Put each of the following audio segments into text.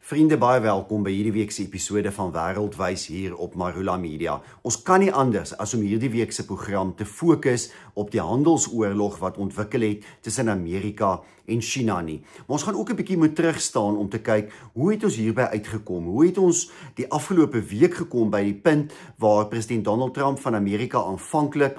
Vriende, baie welkom by hierdie week se episode van Wêreldwys hier op Marula Media. Ons kan nie anders as om hierdie week se program te fokus op die handelsoorlog wat ontwikkel het tussen Amerika en China nie. Maar ons gaan ook 'n bietjie moet terugstaan om te kyk, hoe het ons hierby uitgekom? Hoe het ons die afgelope week gekom by die punt waar president Donald Trump van Amerika aanvanklik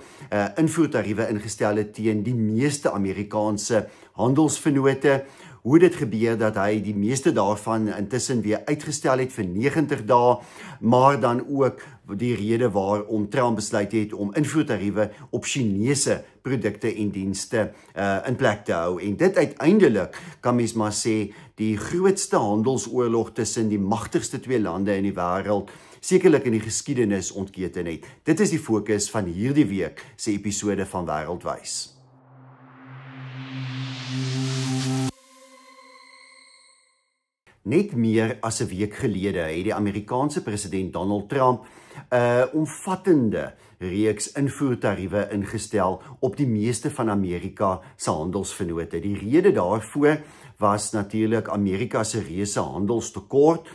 invoertariewe ingestel het teen die meeste Amerikaanse handelsvennote? Hoe dit gebeur dat hy die meeste daarvan intussen weer uitgestel het vir 90 dae, maar dan ook die rede waarom Trump besluit het om invoertariewe op Chinese produkte en dienste in plek te hou. En dit uiteindelik, kan mens maar sê, die grootste handelsoorlog tussen die magtigste twee lande in die wêreld sekerlik in die geskiedenis ontketen het. Dit is die fokus van hierdie week se episode van Wêreldwys. Net meer as 'n week gelede het die Amerikaanse president Donald Trump 'n omvattende reeks invoertariewe ingestel op die meeste van Amerika se handelsvennote. Die rede daarvoor was natuurlik Amerika se reuse handelstekort,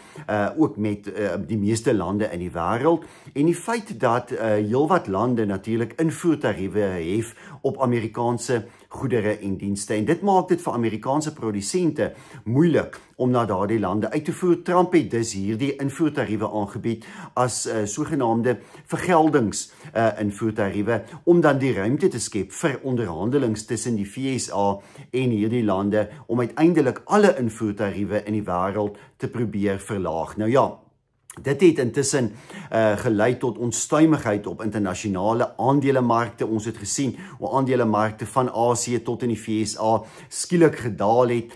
ook met die meeste lande in die wêreld, en die feit dat heelwat lande natuurlik invoertariewe hef op Amerikaanse goedere en dienste. En dit maak dit vir Amerikaanse produsente moeilik om na daardie lande uit te voer. Trump het dus hierdie invoertariewe aangebied as sogenaamde vergeldings invoertariewe, om dan die ruimte te skep vir onderhandelings tussen die VSA en hierdie lande, om uiteindelik alle invoertariewe in die wêreld te probeer verlaag. Nou ja, dit het intussen gelei tot onstuimigheid op internasionale aandelemarkte. Ons het gesien hoe aandelemarkte van Asië tot in die VSA skielik gedaal het.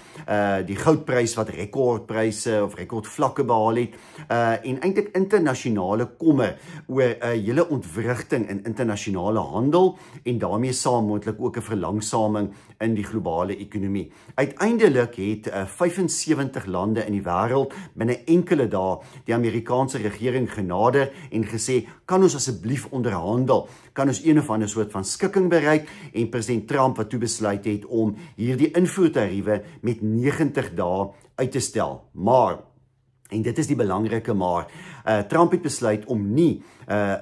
Die goudprys wat rekordpryse of rekordvlakke behaal het. En eintlik internasionale kommer oor 'n hele ontwrigting in internasionale handel en daarmee saam moontlik ook 'n verlangsaming in die globale ekonomie. Uiteindelik het 75 lande in die wêreld binne enkele dae die Amerikaanse regering genader en gesê, kan ons asseblief onderhandel, kan ons een of ander soort van skikking bereik, en president Trump wat toe besluit het om hierdie invoertariewe met 90 dae uit te stel. Maar, en dit is die belangrike maar, Trump het besluit om nie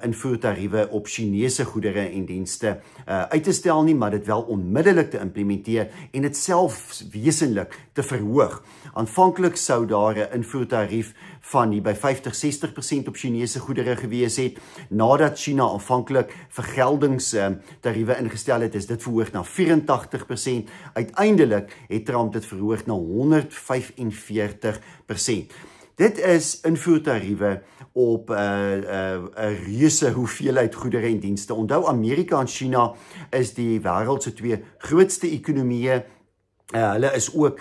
invoertariewe op Chinese goedere en dienste uit te stel nie, maar dit wel onmiddellik te implementeer en dit self wesenlik te verhoog. Aanvanklik sou daar 'n invoertarief van die by 50-60% op Chinese goedere gewees het. Nadat China aanvanklik vergeldingstariewe ingestel het, is dit verhoog na 84%. Uiteindelik het Trump dit verhoog na 145%. Dit is invoertariewe op 'n reuse hoeveelheid goedere en dienste. Onthou, Amerika en China is die wêreld se twee grootste ekonomieë. Hulle is ook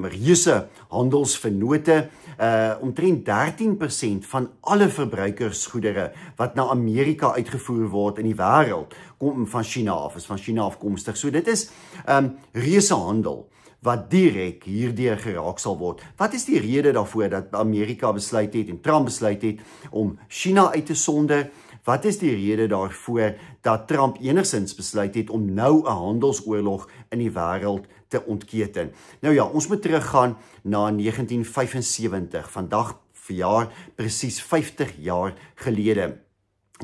reuse handelsvennote. Omtrent 13% van alle verbruikersgoedere wat na Amerika uitgevoer word in die wêreld, kom van China af, is van China afkomstig. So dit is reuse handel wat direk hierdeur geraak sal word. Wat is die rede daarvoor dat Amerika besluit het en Trump besluit het om China uit te sonder? Wat is die rede daarvoor dat Trump enigstens besluit het om nou 'n handelsoorlog in die wêreld te ontketen? Nou ja, ons moet teruggaan na 1975, vandag verjaar presies 50 jaar gelede.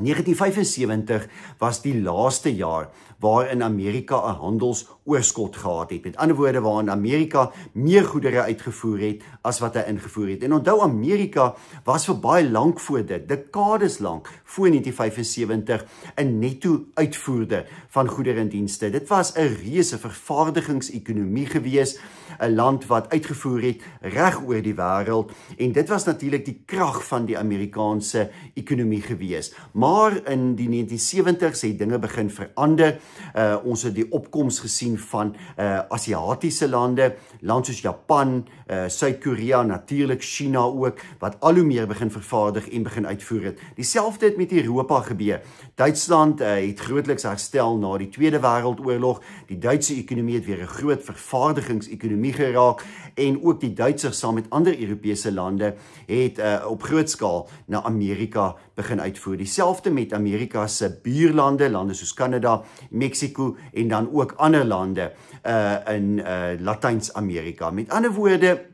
1975 was die laaste jaar waarin Amerika 'n handelsoorskot gehad het. Met ander woorde, waarin Amerika meer goedere uitgevoer het as wat hy ingevoer het. En onthou, Amerika was vir baie lank voor dit, dekades lank voor 1975, 'n netto uitvoerder van goedere en dienste. Dit was 'n reuse vervaardigingsekonomie gewees, 'n land wat uitgevoer het reg oor die wêreld, en dit was natuurlik die krag van die Amerikaanse ekonomie gewees. Maar in die 1970s het dinge begin verander. Ons het die opkoms gesien van Asiatiese lande, lande soos Japan, Suid-Korea, natuurlik China ook, wat al hoe meer begin vervaardig en begin uitvoer het. Dieselfde het met Europa gebeur. Duitsland het grootliks herstel na die Tweede Wêreldoorlog. Die Duitse ekonomie het weer 'n groot vervaardigingsekonomie geraak, en ook die Duitsers saam met ander Europese lande het op groot skaal na Amerika begin uitvoer. Dieselfde met Amerika se buurlande, lande soos Kanada, Mexico en dan ook ander lande in Latyns-Amerika. Met ander woorde,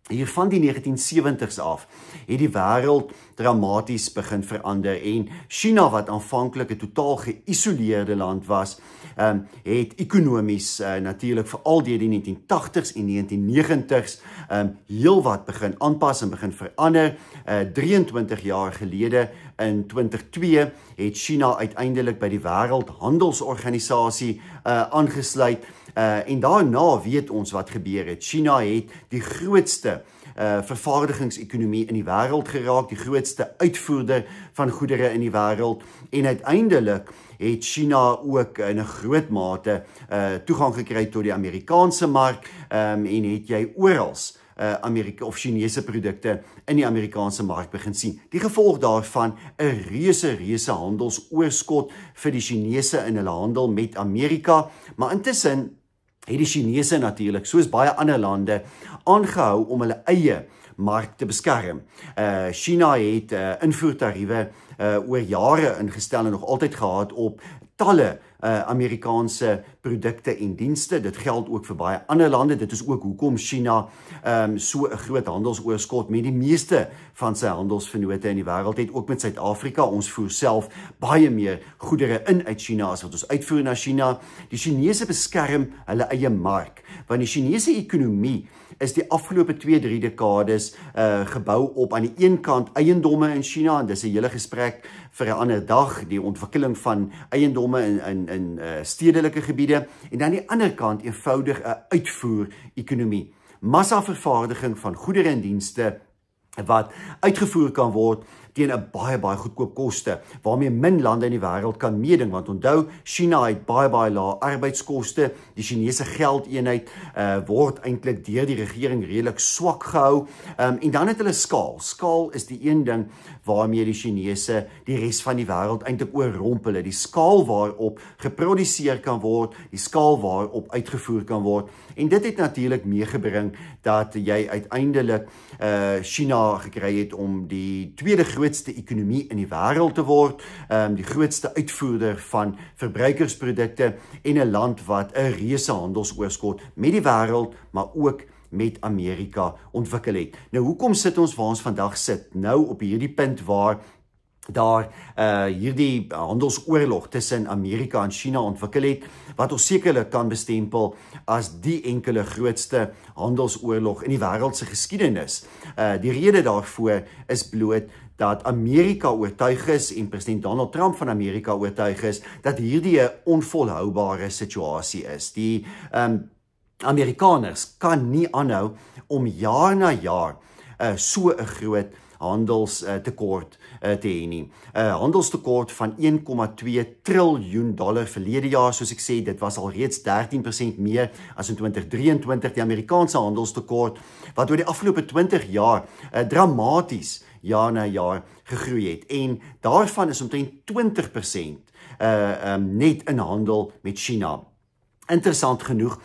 hier van die 1970s af het die wêreld dramaties begin verander en China wat aanvanklik 'n totaal geïsoleerde land was, het ekonomies natuurlik veral deur die 1980s en 1990s heel wat begin aanpas en begin verander. 23 jaar gelede in 2002 het China uiteindelik by die Wêreldhandelsorganisasie aangesluit. En daarna weet ons wat gebeur het. China het die grootste vervaardigingsekonomie in die wêreld geraak, die grootste uitvoerder van goedere in die wêreld en uiteindelik het China ook in 'n groot mate toegang gekry tot die Amerikaanse mark en het jy oral Amerika of Chinese produkte in die Amerikaanse mark begin sien. Die gevolg daarvan 'n reuse handelsoorskot vir die Chinese in hulle handel met Amerika, maar intussen het die Chinese natuurlik, soos baie ander lande, aangehou om hulle eie mark te beskerm. China het invoertariewe oor jare ingestel en nog altyd gehad op talle Amerikaanse produkte en dienste. Dit geld ook vir baie ander lande. Dit is ook hoekom China so 'n groot handelsoorskot met die meeste van sy handelsvennote in die wêreld het, ook met Suid-Afrika. Ons voer self baie meer goedere in uit China as wat ons uitvoer na China. Die Chinese beskerm hulle eie mark, want die Chinese ekonomie is die afgelope 2-3 dekades gebou op aan die een kant eiendomme in China, en dis 'n hele gesprek vir 'n ander dag, die ontwikkeling van eiendomme in stedelike gebiede, en dan die ander kant eenvoudig 'n uitvoer-ekonomie. Massavervaardiging van goedere en dienste wat uitgevoer kan word teen 'n baie goedkoop koste, waarmee min lande in die wêreld kan meeding, want onthou, China het baie lae arbeidskoste, die Chinese geldeenheid word eintlik deur die regering redelik swak gehou, en dan het hulle skaal. Skaal is die een ding waarmee die Chinese die res van die wêreld eintlik oorrompel, die skaal waarop geproduseer kan word, die skaal waarop uitgevoer kan word, en dit het natuurlik meegebring dat jy uiteindelik China gekry het om die tweede grootste ekonomie in die wêreld te word, die grootste uitvoerder van verbruikersprodukte en 'n land wat 'n reuse handelsoorskot met die wêreld, maar ook met Amerika ontwikkel het. Nou, hoekom sit ons waar ons vandag sit? Nou op hierdie punt waar daar hierdie handelsoorlog tussen Amerika en China ontwikkel het, wat ons sekerlik kan bestempel as die enkele grootste handelsoorlog in die wêreld se geskiedenis. Die rede daarvoor is bloot dat Amerika oortuig is en president Donald Trump van Amerika oortuig is dat hierdie 'n onvolhoubare situasie is. Die Amerikaners kan nie aanhou om jaar na jaar so 'n groot handelstekort te hê nie. Handelstekort van $1,2 triljoen verlede jaar, soos ek sê, dit was al reeds 13% meer as in 2023, die Amerikaanse handelstekort, wat oor die afgelope 20 jaar dramaties jaar na jaar gegroei het, en daarvan is omtrent 20% net in handel met China. Interessant genoeg,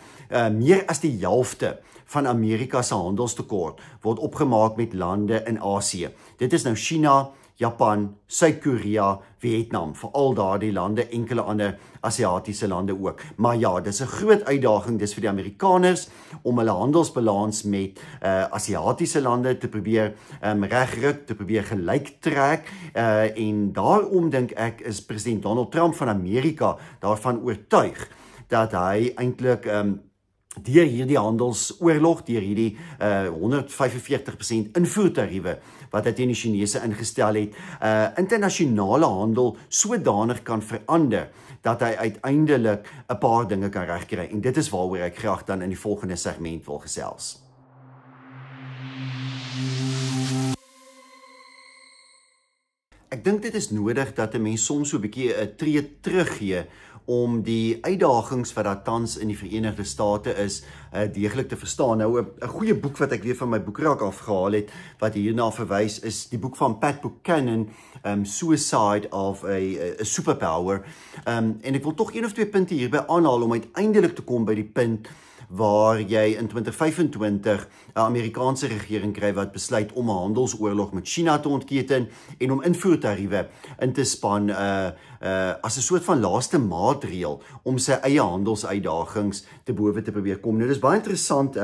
meer as die helfte van Amerika se handelstekort word opgemaak met lande in Asië. Dit is nou China, Japan, Suid-Korea, Vietnam, veral daardie lande, enkele ander Asiatiese lande ook. Maar ja, dis 'n groot uitdaging, dis vir die Amerikaners om hulle handelsbalans met Asiatiese lande te probeer regruk, te probeer gelyk trek, en daarom dink ek is president Donald Trump van Amerika daarvan oortuig dat hy eintlik deur hierdie handelsoorlog, deur hierdie 145% invoertariewe wat hy teen die Chinese ingestel het, internasionale handel sodanig kan verander dat hy uiteindelik 'n paar dinge kan regkry, en dit is waaroor ek graag dan in die volgende segment wil gesels. Ek dink dit is nodig dat 'n mens soms so 'n bietjie 'n tree teruggee om die uitdagings wat daar tans in die Verenigde State is, deeglik te verstaan. Nou, 'n goeie boek wat ek weer van my boekrak afgehaal het, wat hierna verwys, is die boek van Pat Buchanan, Suicide of a Superpower. En ek wil tog 1 of 2 punte hierby aanhaal om uiteindelik te kom by die punt waar jy in 2025 'n Amerikaanse regering kry wat besluit om 'n handelsoorlog met China te ontketen en om invoertariewe in te span as 'n soort van laaste maatreël om sy eie handelsuitdagings te bowe te probeer kom. Nou, dis baie interessant.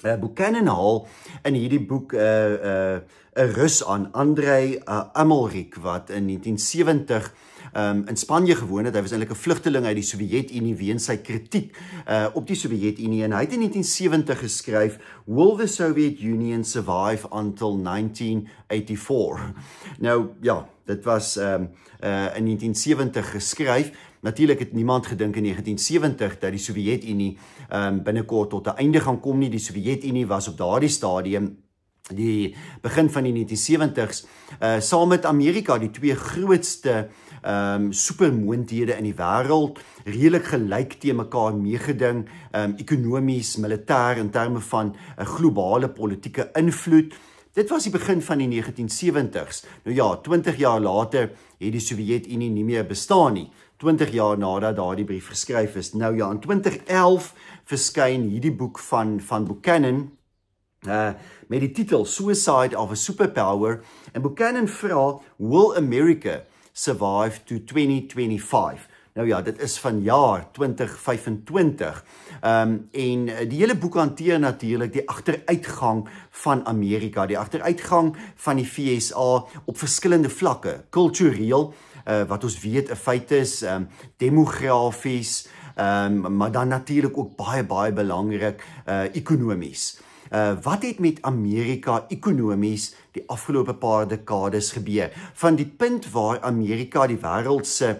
Buchanan haal in hierdie boek 'n Rus aan, Andrei Amalrik, wat in 1970 in Spanje gewoon het. Hy was eintlik 'n vlugteling uit die Sowjetunie weens sy kritiek op die Sowjetunie, en hy het in 1970 geskryf Will the Soviet Union survive until 1984? Nou ja, dit was in 1970 geskryf. Natuurlik het niemand gedink in 1970 dat die Sowjetunie binnekort tot 'n einde gaan kom nie. Die Sowjetunie was op daardie stadium, die begin van die 1970s, saam met Amerika die twee grootste supermoondhede in die wêreld, redelik gelyk teen mekaar meegeding, ekonomies, militêr, in terme van 'n globale politieke invloed. Dit was die begin van die 1970s. Nou ja, 20 jaar later het die Sowjetunie nie meer bestaan nie. 20 jaar nadat daardie brief geskryf is. Nou ja, in 2011 verskyn hierdie boek van Buchanan met die titel Suicide of a Superpower, en Buchanan vra, Will America survive to 2025? Nou ja, dit is van jaar 2025. En die hele boek hanteer natuurlik die agteruitgang van Amerika, die agteruitgang van die VSA op verskillende vlakke, kultureel, wat ons weet 'n feit is, demografies, maar dan natuurlik ook baie belangrik ekonomies. Wat het met Amerika ekonomies die afgelope paar dekades gebeur? Van die punt waar Amerika die wêreld se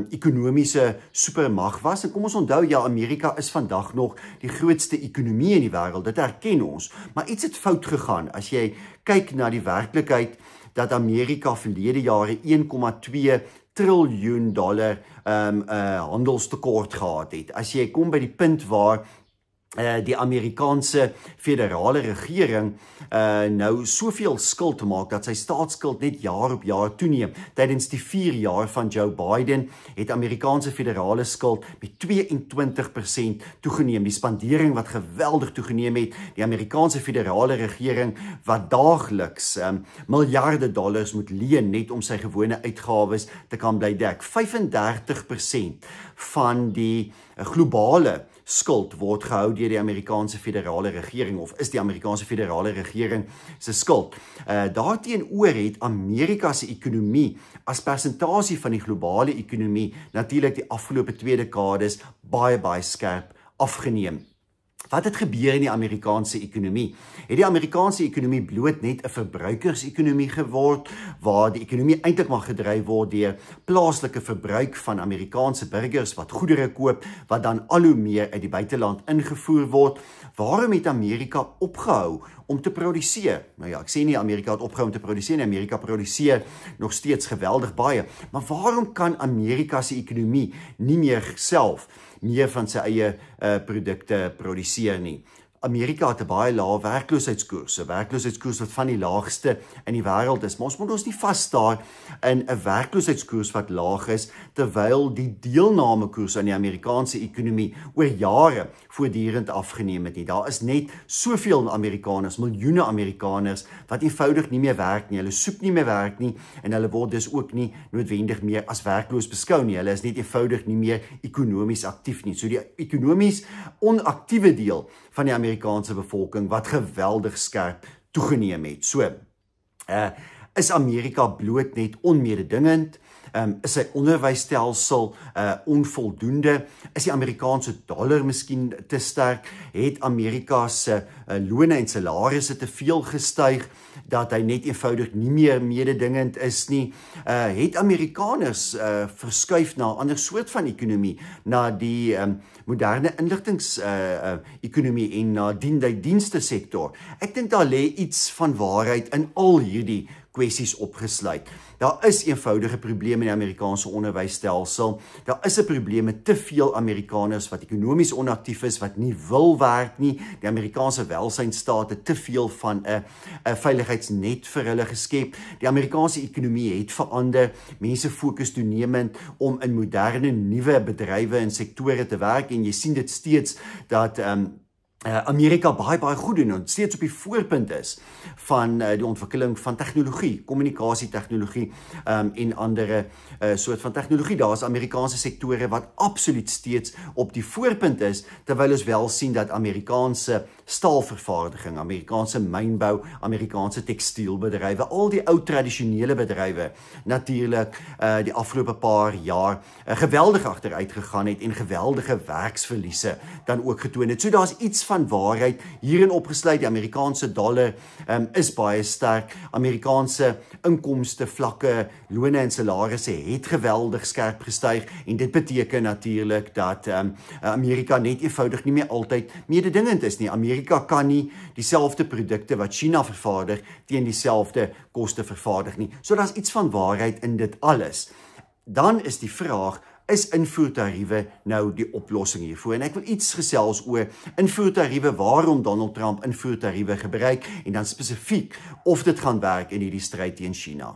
ekonomiese supermag was, en kom ons onthou, ja, Amerika is vandag nog die grootste ekonomie in die wêreld, dit erken ons, maar iets het fout gegaan. As jy kyk na die werklikheid, dat Amerika verlede jare 1,2 triljoen dollar handelstekort gehad het. As jy kom by die punt waar die Amerikaanse federale regering nou soveel skuld maak dat sy staatsskuld net jaar op jaar toeneem. Tydens die 4 jaar van Joe Biden het Amerikaanse federale skuld met 22% toegeneem. Die spandering wat geweldig toegeneem het, die Amerikaanse federale regering wat daagliks miljarde dollars moet leen net om sy gewone uitgawes te kan bly dek. 35% van die globale skuld word gehou deur die Amerikaanse federale regering, of is die Amerikaanse federale regering se skuld. Daarteenoor het Amerika se ekonomie as persentasie van die globale ekonomie natuurlik die afgelope 2 dekades baie skerp afgeneem. Wat het gebeur in die Amerikaanse ekonomie? Het die Amerikaanse ekonomie bloot net 'n verbruikersekonomie geword, waar die ekonomie eintlik maar gedryf word deur plaaslike verbruik van Amerikaanse burgers wat goedere koop, wat dan al hoe meer uit die buiteland ingevoer word? Waarom het Amerika opgehou om te produseer? Nou ja, ek sê nie Amerika het opgehou om te produseer nie, Amerika produseer nog steeds geweldig baie. Maar waarom kan Amerika se ekonomie nie meer self meer van sy eie produkte produseer nie? Amerika het 'n baie lae werkloosheidskoers, 'n werkloosheidskoers wat van die laagste in die wêreld is. Maar ons moet ons nie vasstaar in 'n werkloosheidskoers wat laag is, terwyl die deelnamekoers aan die Amerikaanse ekonomie oor jare voortdurend afgeneem het nie. Daar is net soveel Amerikaners, miljoene Amerikaners, wat eenvoudig nie meer werk nie. Hulle soek nie meer werk nie, en hulle word dus ook nie noodwendig meer as werkloos beskou nie. Hulle is net eenvoudig nie meer ekonomies aktief nie. So die ekonomies onaktiewe deel van die Amerikaanse bevolking wat geweldig skerp toegeneem het. So, is Amerika bloot net onmededingend? Is sy onderwysstelsel onvoldoende? Is die Amerikaanse dollar miskien te sterk? Het Amerika se lone en salarisse te veel gestyg, dat hy net eenvoudig nie meer mededingend is nie? Het Amerikaners verskuif na 'n ander soort van ekonomie, na die moderne inligtings-ekonomie en na die dienste sektor? Ek dink daar lê iets van waarheid in al hierdie kwessies opgesluit. Daar is eenvoudige probleme in die Amerikaanse onderwysstelsel. Daar is 'n probleem met te veel Amerikaners wat ekonomies onaktief is, wat nie wil werk nie. Die Amerikaanse welsynsstaat het te veel van 'n veiligheidsnet vir hulle geskep. Die Amerikaanse ekonomie het verander. Mense fokus toenemend om in moderne nuwe bedrywe en sektore te werk, en jy sien dit steeds dat Amerika baie goed doen en steeds op die voorpunt is van die ontwikkeling van tegnologie, kommunikasietegnologie en ander soort van tegnologie. Daar is Amerikaanse sektore wat absoluut steeds op die voorpunt is, terwyl ons wel sien dat Amerikaanse staalvervaardiging, Amerikaanse mynbou, Amerikaanse tekstielbedrywe, al die ou tradisionele bedrywe natuurlik die afgelope paar jaar geweldig agteruit gegaan het en geweldige werksverliese dan ook getoon het. So daar's iets van waarheid hierin opgesluit. Die Amerikaanse dollar is baie sterk. Amerikaanse inkomste vlakke, lone en salarisse het geweldig skerp gestyg en dit beteken natuurlik dat Amerika net eenvoudig nie meer altyd mededingend is nie. Amerika kan nie dieselfde produkte wat China vervaardig teen dieselfde koste vervaardig nie. So daar's iets van waarheid in dit alles. Dan is die vraag, is invoertariewe nou die oplossing hiervoor? En ek wil iets gesels oor invoertariewe, waarom Donald Trump invoertariewe gebruik en dan spesifiek of dit gaan werk in hierdie stryd teen China.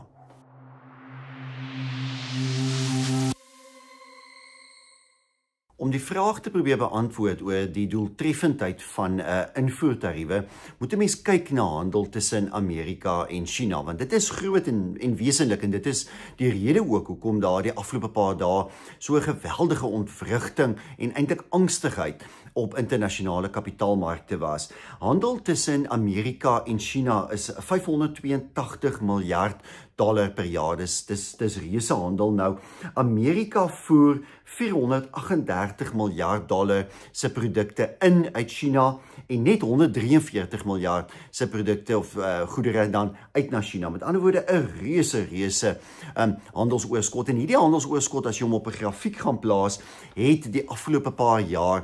Om die vraag te probeer beantwoord oor die doeltreffendheid van invoertariewe, moet 'n mens kyk na handel tussen Amerika en China, want dit is groot en wesentlik en dit is die rede ook hoekom daar die afgelope paar dae so 'n geweldige ontwrigting en eintlik angstigheid op internasionale kapitaalmarkte was. Handel tussen Amerika en China is 582 miljard dollar per jaar. Dis reuse handel nou. Amerika voer 438 miljard dollar se produkte in uit China en net 143 miljard se produkte of goedere dan uit na China. Met ander woorde 'n reuse handelsoorskot en hierdie handelsoorskot as jy hom op 'n grafiek gaan plaas, het die afgelope paar jaar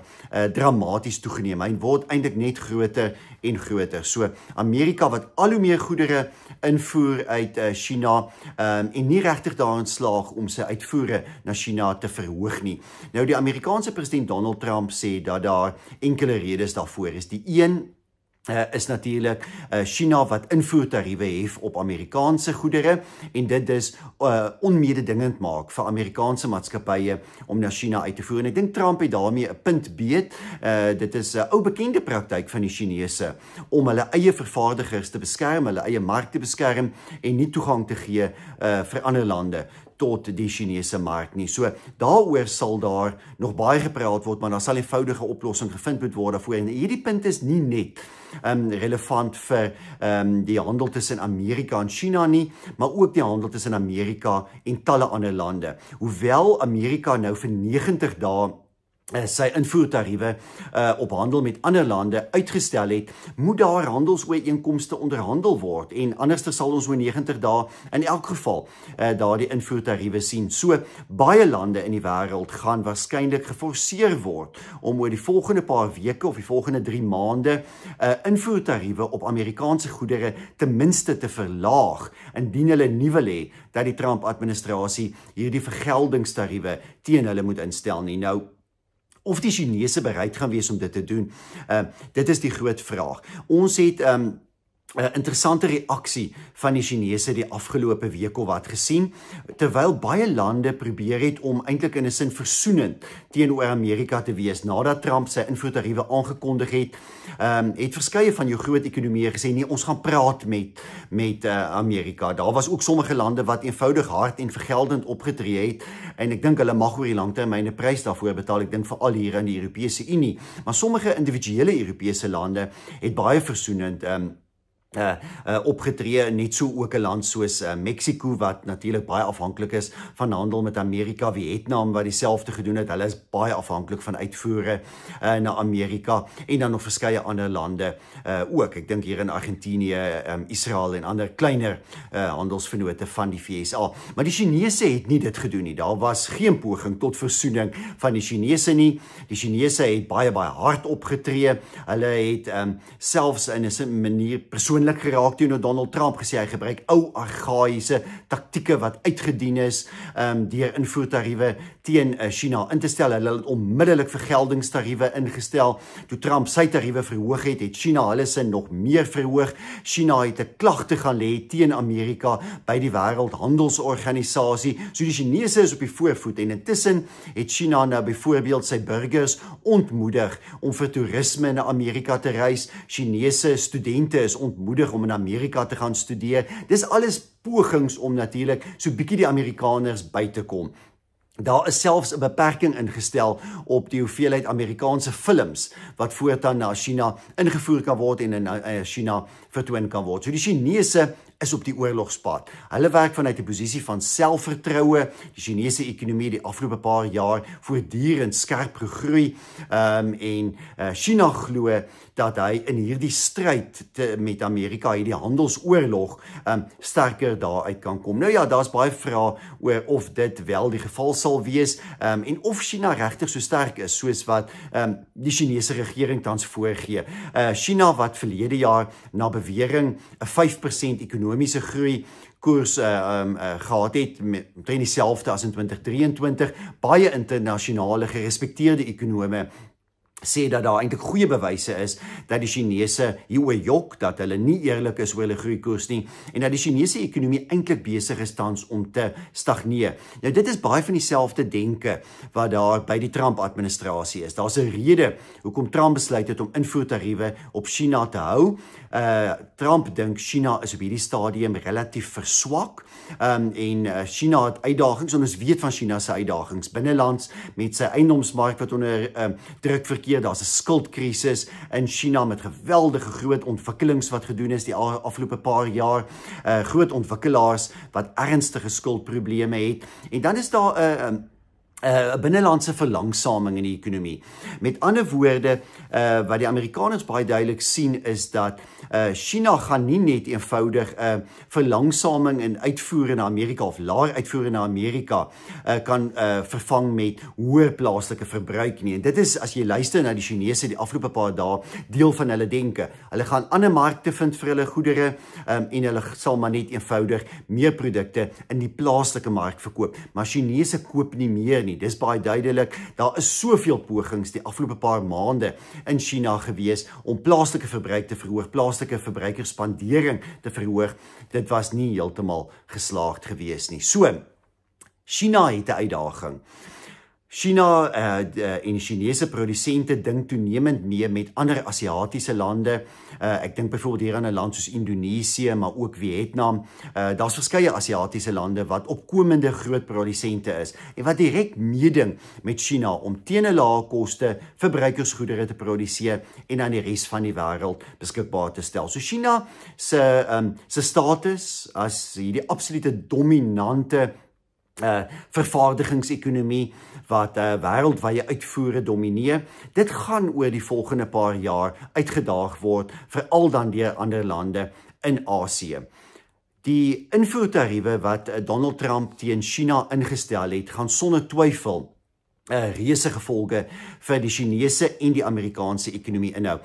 dramaties toegeneem. Hy word eintlik net groter en groter. So Amerika wat al hoe meer goedere invoer uit China en nie regtig daarin slaag om sy uitvoere na China te verhoog nie. Nou die Amerikaanse president Donald Trump sê dat daar enkele redes daarvoor is. Die een is natuurlik China wat invoertariewe hef op Amerikaanse goedere en dit is onmededingend maak vir Amerikaanse maatskappye om na China uit te voer. En ek dink Trump het daarmee 'n punt beet. Dit is 'n ou bekende praktyk van die Chinese om hulle eie vervaardigers te beskerm, hulle eie mark te beskerm en nie toegang te gee vir ander lande tot die Chinese mark nie. So daaroor sal daar nog baie gepraat word, maar daar sal 'n eenvoudige oplossing gevind moet word daarvoor. En hierdie punt is nie net relevant vir die handel tussen Amerika en China nie, maar ook die handel tussen Amerika en talle ander lande. Hoewel Amerika nou vir 90 dae sy invoertariewe op handel met ander lande uitgestel het, moet daar handelsooreenkomste onderhandel word en anderster sal ons oor 90 dae in elk geval daar die invoertariewe sien. So baie lande in die wêreld gaan waarskynlik geforseer word om oor die volgende paar weke of die volgende 3 maande invoertariewe op Amerikaanse goedere ten minste te verlaag indien hulle nie wil hê dat die Trump-administrasie hierdie vergeldingstariewe teen hulle moet instel nie. Nou of die Chinese bereid gaan wees om dit te doen, dit is die groot vraag. Ons het 'n interessante reaksie van die Chinese die afgelope week of wat gesien, terwyl baie lande probeer het om eintlik in 'n sin versoenend teenoor Amerika te wees. Nadat Trump sy invoertariewe aangekondig het, het verskeie van jou groot ekonomieë gesê, nee, ons gaan praat met Amerika. Daar was ook sommige lande wat eenvoudig hard en vergeldend opgetree het, en ek dink hulle mag oor die langtermyn 'n prys daarvoor betaal, ek dink veral hier in die Europese Unie. Maar sommige individuele Europese lande het baie versoenend opgetree, net so ook 'n land soos Mexico wat natuurlik baie afhanklik is van handel met Amerika, Vietnam wat dieselfde gedoen het, hulle is baie afhanklik van uitvoere na Amerika en dan nog verskeie ander lande ook, ek dink hier in Argentinië, Israel en ander kleiner handelsvennote van die VSA. Maar die Chinese het nie dit gedoen nie, daar was geen poging tot versoening van die Chinese nie. Die Chinese het baie hard opgetree, hulle het selfs in 'n manier persoonlik geraak teenoor Donald Trump, gesê hy gebruik ou argaïese taktieke wat uitgedien is deur invoertariewe teen China in te stel. Hulle het onmiddellik vergeldingstariewe ingestel. Toe Trump sy tariewe verhoog het, het China hulle sin nog meer verhoog. China het 'n klagte gaan lê teen Amerika by die Wêreldhandelsorganisasie. So die Chinese is op die voorvoet en intussen het China nou byvoorbeeld sy burgers ontmoedig om vir toerisme na Amerika te reis. Chinese studente is ontmoedig om in Amerika te gaan studeer. Dis alles pogings om natuurlik so bietjie die Amerikaners by te kom. Daar is selfs 'n beperking ingestel op die hoeveelheid Amerikaanse films wat voortaan na China ingevoer kan word en in China vertoon kan word. So die Chinese is op die oorlogspad. Hulle werk vanuit 'n posisie van selfvertroue. Die Chinese ekonomie die afgelope paar jaar voortdurend skerp gegroei en China glo dat hy in hierdie stryd met Amerika, hierdie handelsoorlog, sterker daaruit kan kom. Nou ja, daar's baie vrae oor of dit wel die geval sal wees en of China regtig so sterk is soos wat die Chinese regering tans voorgee. China wat verlede jaar na bewering 'n 5% ekonomiese groei koers gehad het, omtrent dieselfde as in 2023, baie internasionale gerespekteerde ekonome sê dat daar eintlik goeie bewyse is dat die Chinese hieroor jok, dat hulle nie eerlik is oor hulle groeikoers nie en dat die Chinese ekonomie eintlik besig is tans om te stagneer. Nou dit is baie van dieselfde denke wat daar by die Trump-administrasie is. Daar's 'n rede hoekom Trump besluit het om invoertariewe op China te hou. Trump dink China is op hierdie stadium relatief verswak en China het uitdagings en ons weet van China se uitdagings binnelands met sy eiendomsmark wat onder druk verkeer. Daar's 'n skuldkrisis in China met geweldige groot ontwikkelings wat gedoen is die afgelope paar jaar. Groot ontwikkelaars wat ernstige skuldprobleme het. En dan is daar 'n binnelandse verlangsaming in die ekonomie. Met ander woorde, wat die Amerikaners baie duidelik sien is dat China gaan nie net eenvoudig verlangsaming in uitvoere na Amerika of laer uitvoere na Amerika kan vervang met hoër plaaslike verbruik nie. En dit is, as jy luister na die Chinese die afgelope paar dae, deel van hulle denke. Hulle gaan ander markte vind vir hulle goedere en hulle sal maar net eenvoudig meer produkte in die plaaslike mark verkoop. Maar Chinese koop nie meer nie. Dis baie duidelik. Daar is soveel pogings die afgelope paar maande in China gewees om plaaslike verbruik te verhoog, plaaslike verbruikersspandering te verhoog. Dit was nie heeltemal geslaagd gewees nie. So, China het 'n uitdaging. China en Chinese produsente dink toenemend mee met ander Asiatiese lande. Ek dink byvoorbeeld hier aan 'n land soos Indonesië, maar ook Vietnam. Daar's verskeie Asiatiese lande wat opkomende groot produsente is en wat direk meeding met China om teen 'n lae koste verbruikersgoedere te produseer en aan die res van die wêreld beskikbaar te stel. So China se status as hierdie absolute dominante vervaardigingsekonomie wat wêreldwye uitvoere domineer. Dit gaan oor die volgende paar jaar uitgedaag word, veral dan deur ander lande in Asië. Die invoertariewe wat Donald Trump teen China ingestel het, gaan sonder twyfel reuse gevolge vir die Chinese en die Amerikaanse ekonomie inhou.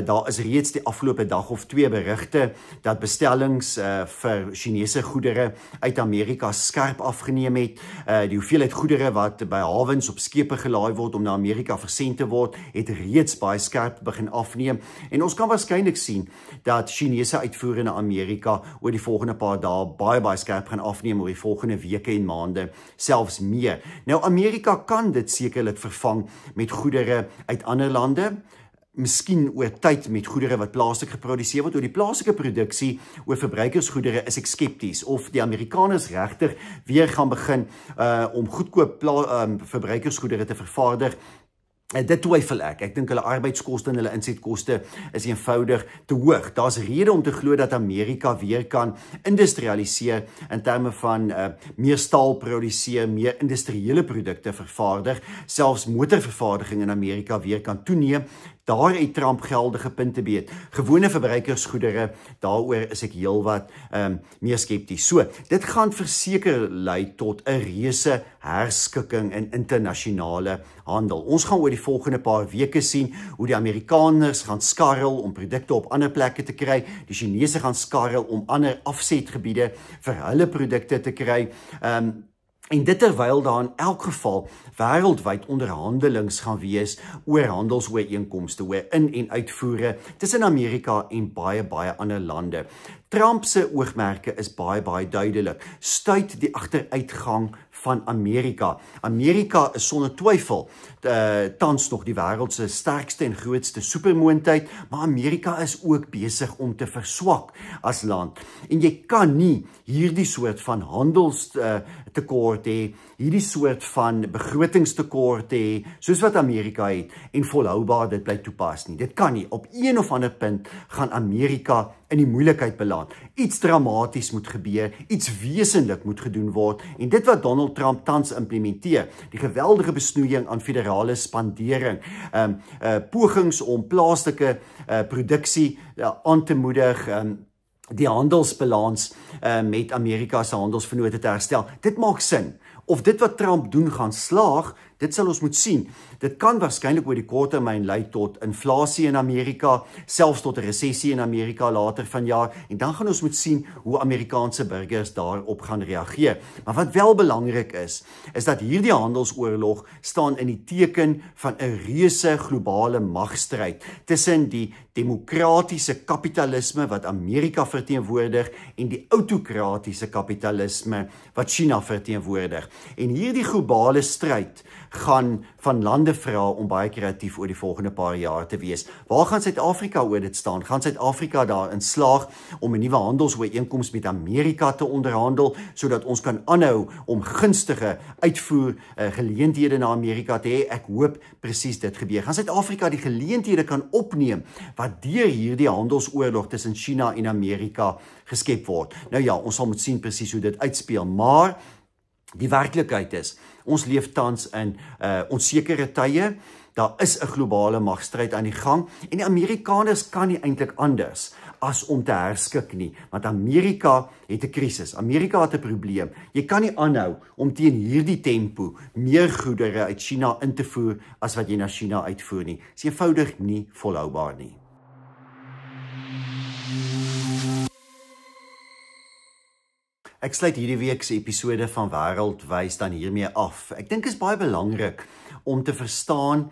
Daar is reeds die afgelope dag of 2 berigte dat bestellings vir Chinese goedere uit Amerika skerp afgeneem het. Die hoeveelheid goedere wat by hawens op skepe gelaai word om na Amerika versend te word, het reeds baie skerp begin afneem. En ons kan waarskynlik sien dat Chinese uitvoere na Amerika oor die volgende paar dae baie skerp gaan afneem oor die volgende weke en maande, selfs meer. Nou Amerika kan dit sekerlik vervang met goedere uit ander lande, miskien oor tyd met goedere wat plaaslik geproduseer word. Oor die plaaslike produksie, oor verbruikersgoedere is ek skepties of die Amerikaners regtig weer gaan begin om goedkoop verbruikersgoedere te vervaardig. Dit twyfel ek. Ek dink hulle arbeidskoste en hulle insetkoste is eenvoudig te hoog. Daar's rede om te glo dat Amerika weer kan industrialiseer in terme van meer staal produseer, meer industriële produkte vervaardig, selfs motorvervaardiging in Amerika weer kan toeneem. Daar het Trump geldige punte beet. Gewone verbruikersgoedere, daaroor is ek heelwat meer skepties. So, dit gaan verseker lei tot 'n reuse herskikking in internasionale handel. Ons gaan oor die volgende paar weke sien hoe die Amerikaners gaan skarrel om produkte op ander plekke te kry. Die Chinese gaan skarrel om ander afsetgebiede vir hulle produkte te kry. En dit terwyl daar in elk geval wêreldwyd onderhandelings gaan wees oor handelsooreenkomste, oor in- en uitvoere tussen Amerika en baie ander lande. Trump se oogmerke is baie duidelik. Stuit die agteruitgang van Amerika. Amerika is sonder twyfel tans nog die wêreld se sterkste en grootste supermoondheid, maar Amerika is ook besig om te verswak as land. En jy kan nie hierdie soort van handelstekort hê, hierdie soort van begrotingstekort hê, soos wat Amerika het, en volhoubaar dit bly toepas nie. Dit kan nie. Op een of ander punt gaan Amerika in die moeilikheid beland. Iets dramaties moet gebeur, iets wesenlik moet gedoen word, en dit wat Donald Trump tans implementeer, die geweldige besnoeiing aan federale spandering, pogings om plaaslike produksie aan te moedig, die handelsbalans met Amerika se handelsvennote te herstel. Dit maak sin. Of dit wat Trump doen gaan slaag, dit sal ons moet sien. Dit kan waarskynlik oor die korttermyn lei tot inflasie in Amerika, selfs tot 'n resessie in Amerika later vanjaar, en dan gaan ons moet sien hoe Amerikaanse burgers daarop gaan reageer. Maar wat wel belangrik is dat hierdie handelsoorlog staan in die teken van 'n reuse globale magstryd tussen die demokratiese kapitalisme wat Amerika verteenwoordig en die autokratiese kapitalisme wat China verteenwoordig. En hierdie globale stryd gaan van lande vra om baie kreatief oor die volgende paar jaar te wees. Waar gaan Suid-Afrika oor dit staan? Gaan Suid-Afrika daarin slaag om 'n nuwe handelsooreenkoms met Amerika te onderhandel, sodat ons kan aanhou om gunstige uitvoer geleenthede na Amerika te hê? Ek hoop presies dit gebeur. Gaan Suid-Afrika die geleenthede kan opneem wat deur hierdie handelsoorlog tussen China en Amerika geskep word? Nou ja, ons sal moet sien presies hoe dit uitspeel, maar die werklikheid is, ons leef tans in onsekere tye. Daar is 'n globale magstryd aan die gang en die Amerikaners kan nie eintlik anders as om te herskik nie, want Amerika het 'n krisis. Amerika het 'n probleem. Jy kan nie aanhou om teen hierdie tempo meer goedere uit China in te voer as wat jy na China uitvoer nie. Dit is eenvoudig nie volhoubaar nie. Ek sluit hierdie week se episode van Wêreldwys dan hiermee af. Ek dink is baie belangrik om te verstaan,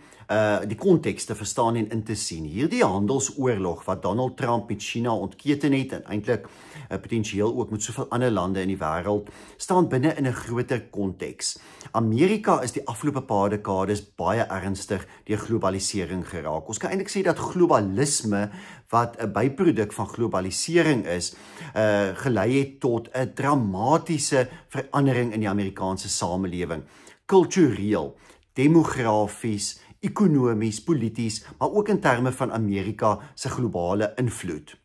die konteks te verstaan en in te sien. Hierdie handelsoorlog wat Donald Trump met China ontketen het en eintlik potensieel ook met soveel ander lande in die wêreld, staan binne in 'n groter konteks. Amerika is die afgelope paar dekades baie ernstig deur globalisering geraak. Ons kan eintlik sê dat globalisme, wat 'n byproduk van globalisering is, gelei het tot 'n dramatiese verandering in die Amerikaanse samelewing. Kultureel, demografies, ekonomies, polities, maar ook in terme van Amerika se globale invloed.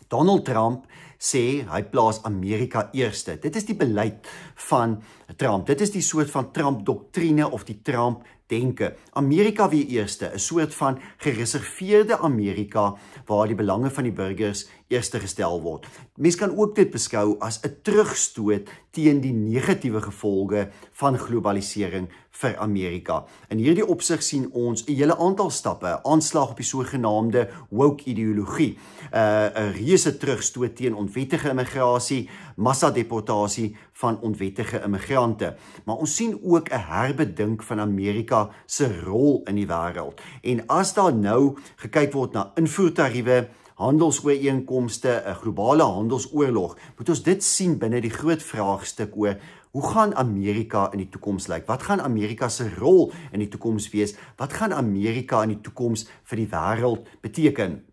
Donald Trump sê hy plaas Amerika eerste. Dit is die beleid van Trump. Dit is die soort van Trump-doktrine of die Trump-denke. Amerika weer eerste, 'n soort van gereserveerde Amerika waar die belange van die burgers eerste gestel word. Mens kan ook dit beskou as 'n terugstoot teen die negatiewe gevolge van globalisering vir Amerika. In hierdie opsig sien ons 'n hele aantal stappe, aanslag op die sogenaamde woke ideologie, 'n reuse terugstoot teen onwettige immigrasie, massadeportasie van onwettige immigrante. Maar ons sien ook 'n herbedink van Amerika se rol in die wêreld. En as daar nou gekyk word na invoertariewe, handelsooreenkomste, 'n globale handelsoorlog, moet ons dit sien binne die groot vraagstuk oor hoe gaan Amerika in die toekoms lyk? Wat gaan Amerika se rol in die toekoms wees? Wat gaan Amerika in die toekoms vir die wêreld beteken?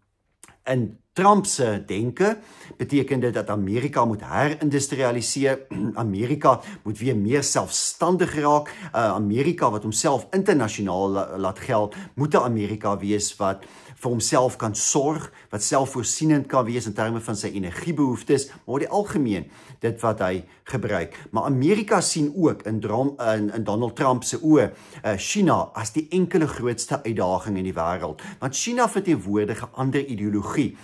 In Trump se denke beteken dit dat Amerika moet herindustrialiseer, Amerika moet weer meer selfstandig raak, Amerika wat homself internasionaal laat geld, moet 'n Amerika wees wat vir homself kan sorg, wat selfvoorsienend kan wees in terme van sy energiebehoeftes, maar oor die algemeen dit wat hy gebruik. Maar Amerika sien ook in Donald Trump se oë China as die enkele grootste uitdaging in die wêreld, want China verteenwoordig 'n ander ideologie.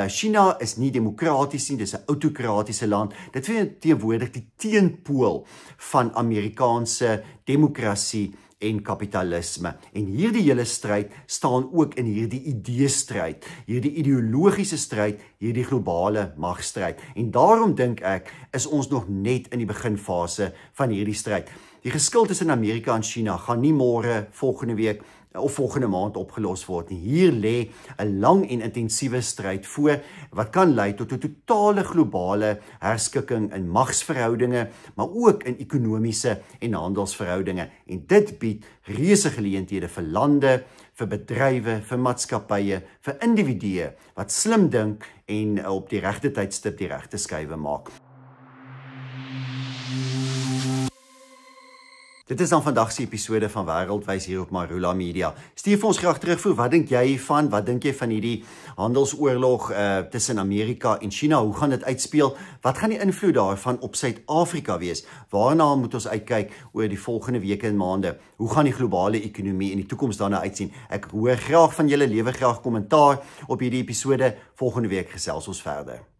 China is nie demokraties nie, dis 'n autokratiese land. Dit verteenwoordig die teenpool van Amerikaanse demokrasie en kapitalisme. En hierdie hele stryd staan ook in hierdie ideestryd, hierdie ideologiese stryd, hierdie globale magstryd. En daarom dink ek, is ons nog net in die beginfase van hierdie stryd. Die geskil tussen Amerika en China gaan nie môre, volgende week of volgende maand opgelos word nie. Hier lê 'n lang en intensiewe stryd voor wat kan lei tot 'n totale globale herskikking in magsverhoudinge, maar ook in ekonomiese en handelsverhoudinge. En dit bied reuse geleenthede vir lande, vir bedrywe, vir maatskappye, vir individue wat slim dink en op die regte tydstip die regte skuiwe maak. Dit is dan vandag se episode van Wêreldwys hier op Marula Media. Stuur vir ons graag terugvoer, wat dink jy hiervan? Wat dink jy van hierdie handelsoorlog tussen Amerika en China? Hoe gaan dit uitspeel? Wat gaan die invloed daarvan op Suid-Afrika wees? Waarna moet ons uitkyk oor die volgende weke en maande? Hoe gaan die globale ekonomie en die toekoms daarna uitsien? Ek hoor graag van julle, lewer graag kommentaar op hierdie episode. Volgende week gesels ons verder.